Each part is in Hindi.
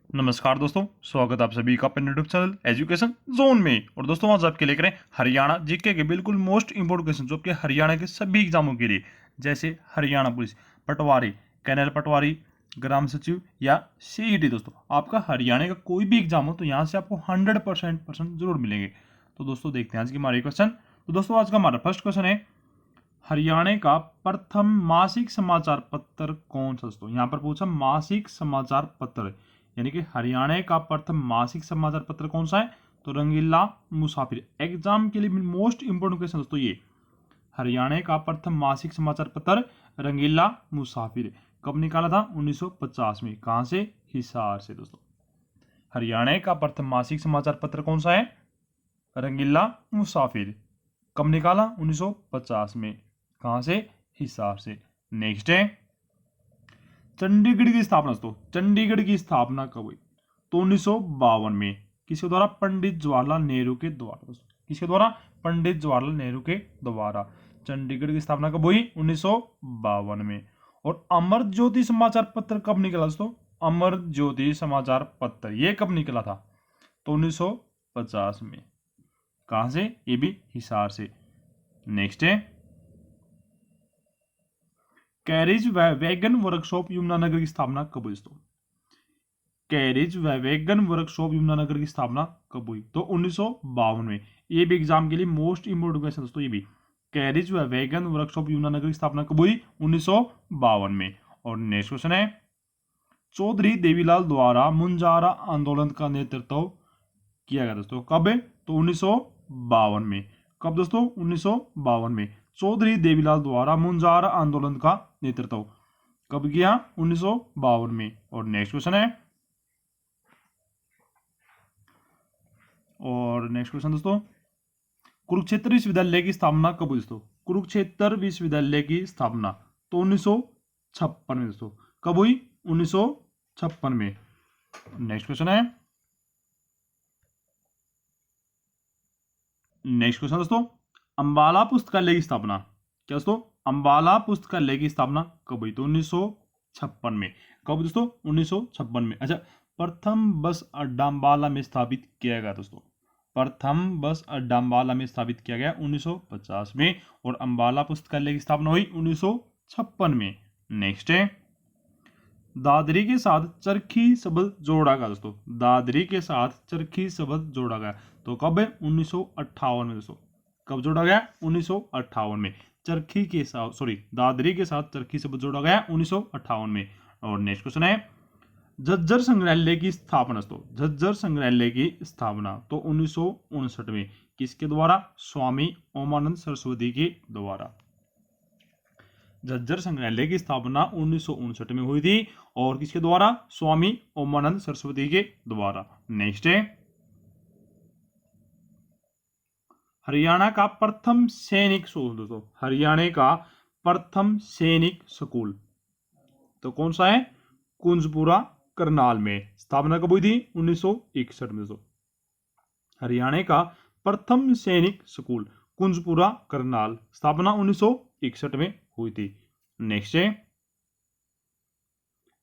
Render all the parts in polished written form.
नमस्कार दोस्तों, स्वागत आप सभी का अपने यूट्यूब चैनल एजुकेशन जोन में। और दोस्तों आज आपके लेकर हैं हरियाणा जीके के बिल्कुल मोस्ट इंपोर्टेंट क्वेश्चन जो कि हरियाणा के सभी एग्जामों के लिए, जैसे हरियाणा पुलिस, पटवारी, कैनल पटवारी, ग्राम सचिव या सीईटी। दोस्तों आपका हरियाणा का कोई भी एग्जाम हो तो यहाँ से आपको 100% जरूर मिलेंगे। तो दोस्तों देखते हैं आज की हमारी क्वेश्चन। तो दोस्तों आज का हमारा फर्स्ट क्वेश्चन है, हरियाणा का प्रथम मासिक समाचार पत्र कौन सा। दोस्तों यहाँ पर पूछा मासिक समाचार पत्र, यानी कि हरियाणा का प्रथम मासिक समाचार पत्र कौन सा है, तो रंगीला मुसाफिर। एग्जाम के लिए मोस्ट इंपोर्टेंट क्वेश्चन दोस्तों ये, हरियाणा का प्रथम मासिक समाचार पत्र रंगीला मुसाफिर कब निकाला था, 1950 में। कहां से, हिसार से। दोस्तों हरियाणा का प्रथम मासिक समाचार पत्र कौन सा है, रंगीला मुसाफिर। कब निकाला, 1950 में। कहां से, हिसार से। नेक्स्ट है, चंडीगढ़ की स्थापना। दोस्तों चंडीगढ़ की स्थापना कब हुई, तो 1952 में। किसके द्वारा, पंडित जवाहरलाल नेहरू के द्वारा। दोस्तों किसके द्वारा, पंडित जवाहरलाल नेहरू के द्वारा चंडीगढ़ की स्थापना कब हुई, 1952 में। और अमर ज्योति समाचार पत्र कब निकला। दोस्तों अमर ज्योति समाचार पत्र ये कब निकला था, तो 1950 में। कहां से, ये भी हिसार से। नेक्स्ट है, कैरिज वैगन वर्कशॉप यमुनानगर की स्थापना कब हुई। दोस्तों कैरिज वैगन वर्कशॉप यमुनानगर की स्थापना कब हुई, तो 1952 में। ये भी एग्जाम के लिए मोस्ट इंपोर्टेंट क्वेश्चन दोस्तों ये भी, कैरिज वैगन वर्कशॉप यमुनानगर की स्थापना कब हुई, 1952 में। और नेक्स्ट क्वेश्चन है, चौधरी देवीलाल द्वारा मुंजारा आंदोलन का नेतृत्व किया गया। दोस्तों कब है, तो 1952 में। कब दोस्तों, 1952 में। चौधरी देवीलाल द्वारा मुंजारा आंदोलन का नेतृत्व कब किया, 1952 में। और नेक्स्ट क्वेश्चन है, दोस्तों कुरुक्षेत्र विश्वविद्यालय की स्थापना कब हुई। दोस्तों कुरुक्षेत्र विश्वविद्यालय की स्थापना तो 1956 में। दोस्तों कब हुई, 1956 में। नेक्स्ट क्वेश्चन है, दोस्तों अंबाला पुस्तकालय की स्थापना, क्या दोस्तों, अंबाला पुस्तकालय की स्थापना कब हुई, तो 1956 में। कब दोस्तों, 1956 में। अच्छा, प्रथम बस अड्डा अंबाला में स्थापित किया गया। दोस्तों प्रथम बस अड्डा अंबाला में स्थापित किया गया 1950 में। और अंबाला पुस्तकालय की स्थापना हुई 1956 में। नेक्स्ट है, दादरी के साथ चरखी शब्द जोड़ा गया। दोस्तों दादरी के साथ चरखी शब्द जोड़ा गया तो कब है, 1958 में। दोस्तों कब जोड़ा गया, 1958 में। चरखी के साथ, दादरी के साथ चरखी शब्द जोड़ा गया 1958 में। और नेक्स्ट क्वेश्चन है, झज्जर संग्रहालय की स्थापना। तो झज्जर संग्रहालय की स्थापना तो 1959 में। किसके द्वारा, स्वामी ओमानंद सरस्वती के द्वारा। झज्जर संग्रहालय की स्थापना 1959 में हुई थी और किसके द्वारा, स्वामी ओमानंद सरस्वती के द्वारा। नेक्स्ट है, हरियाणा का प्रथम सैनिक स्कूल। दोस्तों हरियाणा का प्रथम सैनिक स्कूल तो कौन सा है, कुंजपुरा करनाल में। स्थापना कब हुई थी, 1961 में। दोस्तों हरियाणा का प्रथम सैनिक स्कूल कुंजपुरा करनाल, स्थापना 1961 में हुई थी। नेक्स्ट है,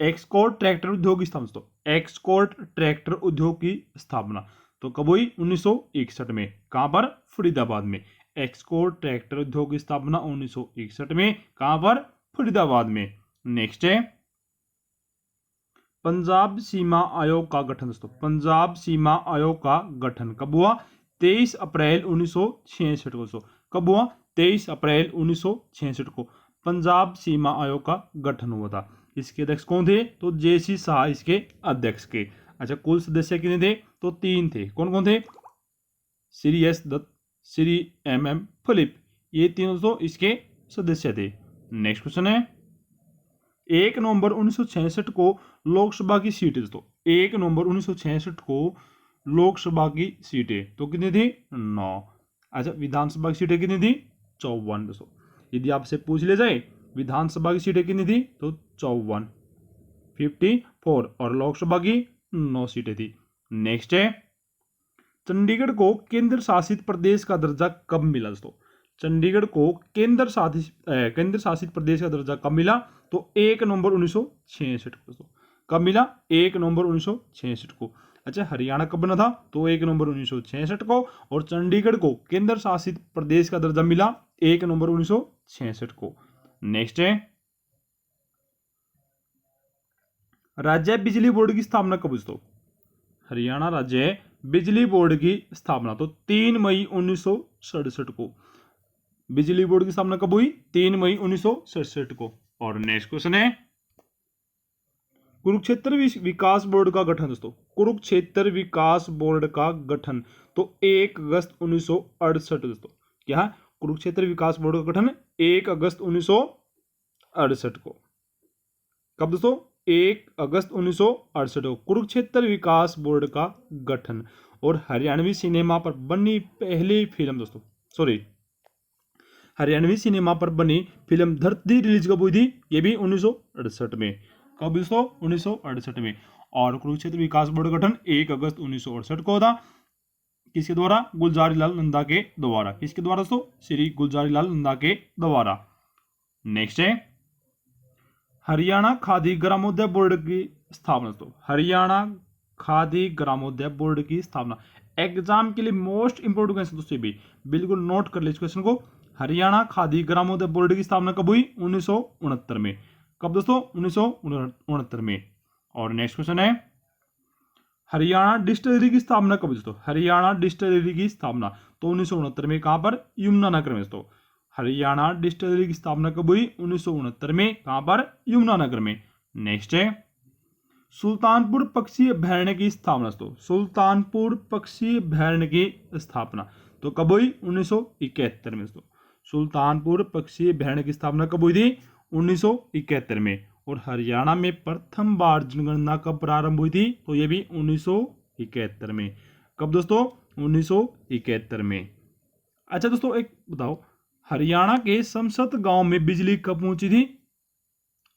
एक्सकोर्ट ट्रैक्टर उद्योग की स्थापना। तो एक्सकोर्ट ट्रैक्टर उद्योग की स्थापना तो कब हुई, 1961 में। कहां पर, फरीदाबाद में। एक्सकोर्ट ट्रैक्टर उद्योग की स्थापना 1961 में। कहां पर, फरीदाबाद में। नेक्स्ट है, पंजाब सीमा आयोग का गठन। दोस्तों पंजाब सीमा आयोग का गठन कब हुआ, 23 अप्रैल 1966 को। दोस्तों कब हुआ, 23 अप्रैल 1966 को पंजाब सीमा आयोग का गठन हुआ था। इसके अध्यक्ष कौन थे, तो जेसी शाह इसके अध्यक्ष के। अच्छा, कुल सदस्य कितने थे, तो 3 थे। कौन कौन थे, Shri S Dutt, Shri M Philip, ये तीनों दोस्तों इसके सदस्य थे। नेक्स्ट क्वेश्चन है, 1 नवंबर 1966 को लोकसभा की सीटें। दोस्तों 1 नवंबर 1966 को लोकसभा की सीटें तो कितनी थी, 9। अच्छा, विधानसभा की सीटें कितनी थी, 54। दोस्तों यदि आपसे पूछ ले जाए विधानसभा की सीटें कितनी थी, तो 54, 54। और लोकसभा की 9 सीटें थी। नेक्स्ट है, चंडीगढ़ को केंद्र शासित प्रदेश का दर्जा कब मिला। दोस्तों चंडीगढ़ को केंद्र शासित प्रदेश का दर्जा कब मिला, तो 1 नवंबर 1966 को। कब मिला? 1 नवंबर 1966 को। अच्छा, हरियाणा कब बना था? तो 1 नवंबर 1966 को। और चंडीगढ़ को केंद्र शासित प्रदेश का दर्जा मिला 1 नवंबर 1966 को। नेक्स्ट है, राज्य बिजली बोर्ड की स्थापना कब हुई दोस्तों? हरियाणा राज्य बिजली बोर्ड की स्थापना तो 3 मई 1967 को। बिजली बोर्ड की स्थापना कब हुई? 3 मई 1967 को। और नेक्स्ट क्वेश्चन है, कुरुक्षेत्र विकास बोर्ड का गठन दोस्तों। कुरुक्षेत्र विकास बोर्ड का गठन तो 1 अगस्त 1968 दोस्तों। क्या है? कुरुक्षेत्र विकास बोर्ड का गठन 1 अगस्त 1968 को। कब दोस्तों? 1 अगस्त 1968 को कुरुक्षेत्र विकास बोर्ड का गठन। और हरियाणवी सिनेमा पर बनी पहली फिल्म दोस्तों, सॉरी, हरियाणवी सिनेमा पर बनी फिल्म धरती रिलीज कब हुई थी? ये भी 1968 में। कब दोस्तों? 1968 में। और कुरुक्षेत्र विकास बोर्ड का गठन 1 अगस्त 1968 को था। किसके द्वारा? गुलजारी लाल नंदा के द्वारा। किसके द्वारा दोस्तों? श्री गुलजारी लाल नंदा के द्वारा। नेक्स्ट है, हरियाणा खादी ग्रामोद्योग बोर्ड की स्थापना दोस्तों। हरियाणा खादी ग्रामोद्योग बोर्ड की स्थापना एग्जाम के लिए मोस्ट इंपोर्टेंट क्वेश्चन दोस्तों, भी बिल्कुल नोट कर ले इस क्वेश्चन को। हरियाणा खादी ग्रामोद्योग बोर्ड की स्थापना कब हुई? 1969 में। कब दोस्तों? 1969 में। और नेक्स्ट क्वेश्चन है, हरियाणा डिस्टिलरी की स्थापना कब दोस्तों? हरियाणा डिस्टिलरी की स्थापना तो 1969 में। कहां पर? यमुनानगर में दोस्तों। हरियाणा डिस्टिलरी की स्थापना कब हुई? 1969 में। कहां पर? यमुनानगर में। नेक्स्ट है, सुल्तानपुर पक्षी अभयारण्य की स्थापना दोस्तों। सुल्तानपुर पक्षी अभयारण्य की स्थापना तो कब हुई? 1971 में दोस्तों। सुल्तानपुर पक्षी अभयारण्य की स्थापना कब हुई थी? 1971 में। और हरियाणा में प्रथम बार जनगणना कब प्रारंभ हुई थी? तो ये भी 1971 में। कब दोस्तों? 1971 में। अच्छा दोस्तों, एक बताओ, हरियाणा के समसत गांव में बिजली कब पहुंची थी?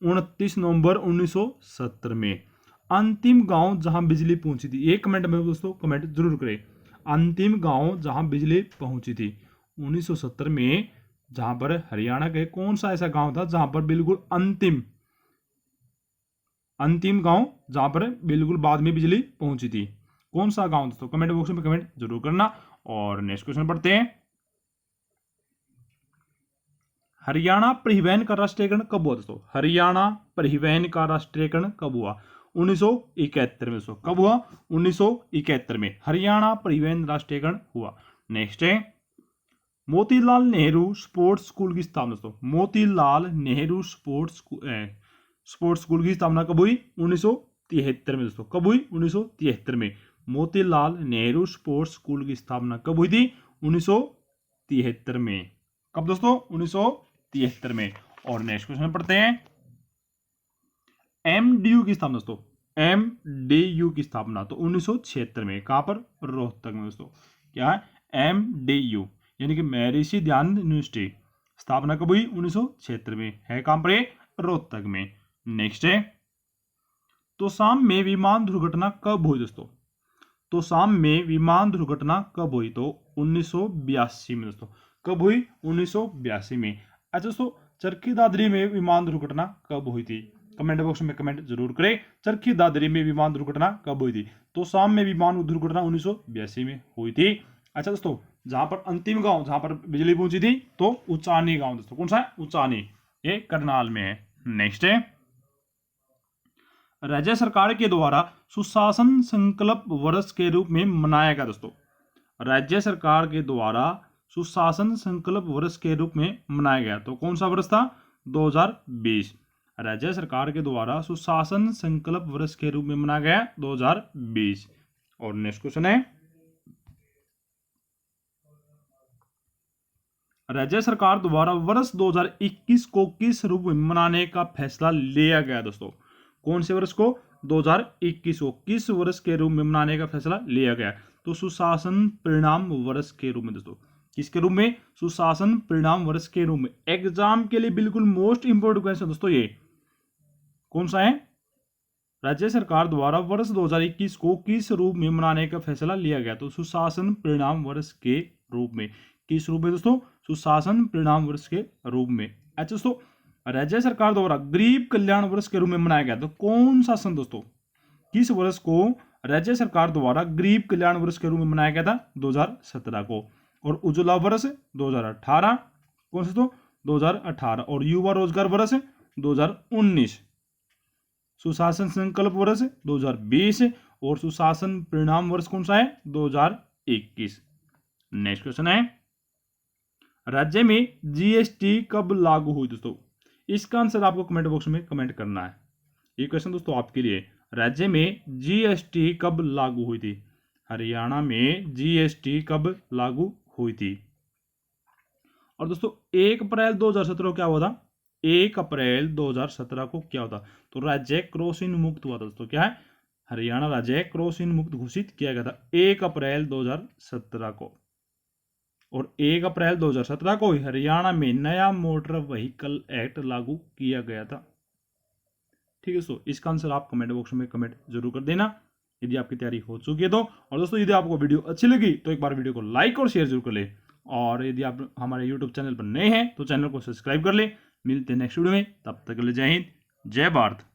29 नवंबर 1970 में। अंतिम गांव जहां बिजली पहुंची थी, एक कमेंट में दोस्तों कमेंट जरूर करें। अंतिम गांव जहां बिजली पहुंची थी 1970 में, जहां पर हरियाणा के कौन सा ऐसा गांव था जहां पर बिल्कुल अंतिम गांव जहां पर बिल्कुल बाद में बिजली पहुंची थी? कौन सा गांव दोस्तों? कमेंट बॉक्स में कमेंट जरूर करना। और नेक्स्ट क्वेश्चन पढ़ते हैं, हरियाणा परिवहन का राष्ट्रीयकरण कब हुआ दोस्तों? हरियाणा परिवहन का राष्ट्रीयकरण कब हुआ? 1971 में दोस्तों। कब हुआ? 1971 में हरियाणा परिवहन राष्ट्रीयकरण हुआ। नेक्स्ट है, मोतीलाल नेहरू स्पोर्ट्स स्कूल की स्थापना दोस्तों। मोतीलाल नेहरू स्पोर्ट्स स्कूल की स्थापना कब हुई? 1973 में दोस्तों। कब हुई? 1973 में। मोतीलाल नेहरू स्पोर्ट्स स्कूल की स्थापना कब हुई थी? 1973 में। कब दोस्तों? 1973 में। और नेक्स्ट क्वेश्चन पढ़ते हैं, एमडीयू की स्थापना दोस्तों। एमडीयू की स्थापना तो 1976 में। कहां पर? रोहतक में दोस्तों। क्या है? एमडीयू यानी कि महर्षि दयानंद यूनिवर्सिटी। स्थापना कब हुई? 1976 में। है कहां पर? रोहतक में। नेक्स्ट है, तोशाम में विमान दुर्घटना कब हुई दोस्तों? तोशाम में विमान दुर्घटना कब हुई? तो 1982 में दोस्तों। कब हुई? 1982 में। अच्छा दोस्तों, चरखी दादरी में विमान दुर्घटना कब हुई थी? कमेंट बॉक्स में कमेंट जरूर करें। चरखी दादरी में विमान दुर्घटना कब हुई थी? तो शाम में विमान दुर्घटना 1982 में हुई थी। अच्छा दोस्तों, जहां पर अंतिम गांव जहां पर बिजली पहुंची थी तो उचानी गांव दोस्तों। कौन सा है? उचानी। ये करनाल में है। नेक्स्ट है, राज्य सरकार के द्वारा सुशासन संकल्प वर्ष के रूप में मनाया गया दोस्तों। राज्य सरकार के द्वारा सुशासन संकल्प वर्ष के रूप में मनाया गया तो कौन सा वर्ष था? 2020। राज्य सरकार के द्वारा सुशासन संकल्प वर्ष के रूप में मनाया गया 2020। और नेक्स्ट क्वेश्चन है, राज्य सरकार द्वारा वर्ष 2021 को किस रूप में मनाने का फैसला लिया गया दोस्तों? कौन से वर्ष को? 2021 को किस वर्ष के रूप में मनाने का फैसला लिया गया? तो सुशासन परिणाम वर्ष के रूप में दोस्तों। किसके रूप में? सुशासन परिणाम वर्ष के रूप में। एग्जाम के लिए बिल्कुल मोस्ट इंपोर्टेंट क्वेश्चन दोस्तों ये कौन सा है? राज्य सरकार द्वारा वर्ष 2021 को किस रूप में मनाने का फैसला लिया गया? तो सुशासन परिणाम वर्ष के रूप में। किस रूप में दोस्तों? सुशासन परिणाम वर्ष के रूप में। अच्छा दोस्तों, राज्य सरकार द्वारा गरीब कल्याण वर्ष के रूप में मनाया गया। तो कौन सा सन दोस्तों, किस वर्ष को राज्य सरकार द्वारा गरीब कल्याण वर्ष के रूप में मनाया गया था? 2017 को। और उज्ज्वला वर्ष 2018, कौन सा तो 2018। और युवा रोजगार वर्ष 2019, सुशासन संकल्प वर्ष 2020 और सुशासन परिणाम वर्ष कौन सा है? 2021। नेक्स्ट क्वेश्चन है, राज्य में जीएसटी कब लागू हुई दोस्तों? इसका आंसर आपको कमेंट बॉक्स में कमेंट करना है। ये क्वेश्चन दोस्तों आपके लिए, राज्य में जीएसटी कब लागू हुई थी? हरियाणा में जीएसटी कब लागू हुई थी? और दोस्तों 1 अप्रैल 2017 को क्या हुआ था? 1 अप्रैल 2017 को क्या होता? तो राज्य क्रॉसिंग मुक्त हुआ था दोस्तों। क्या है? हरियाणा राज्य क्रॉसिंग मुक्त घोषित किया गया था 1 अप्रैल 2017 को। और 1 अप्रैल 2017 को हरियाणा में नया मोटर व्हीकल एक्ट लागू किया गया था। ठीक है दोस्तों, इसका आंसर आप कमेंट बॉक्स में कमेंट जरूर कर देना यदि आपकी तैयारी हो चुकी है तो। और दोस्तों यदि आपको वीडियो अच्छी लगी तो एक बार वीडियो को लाइक और शेयर जरूर कर ले। और यदि आप हमारे यूट्यूब चैनल पर नए हैं तो चैनल को सब्सक्राइब कर ले। मिलते हैं नेक्स्ट वीडियो में, तब तक के लिए जय हिंद, जय भारत।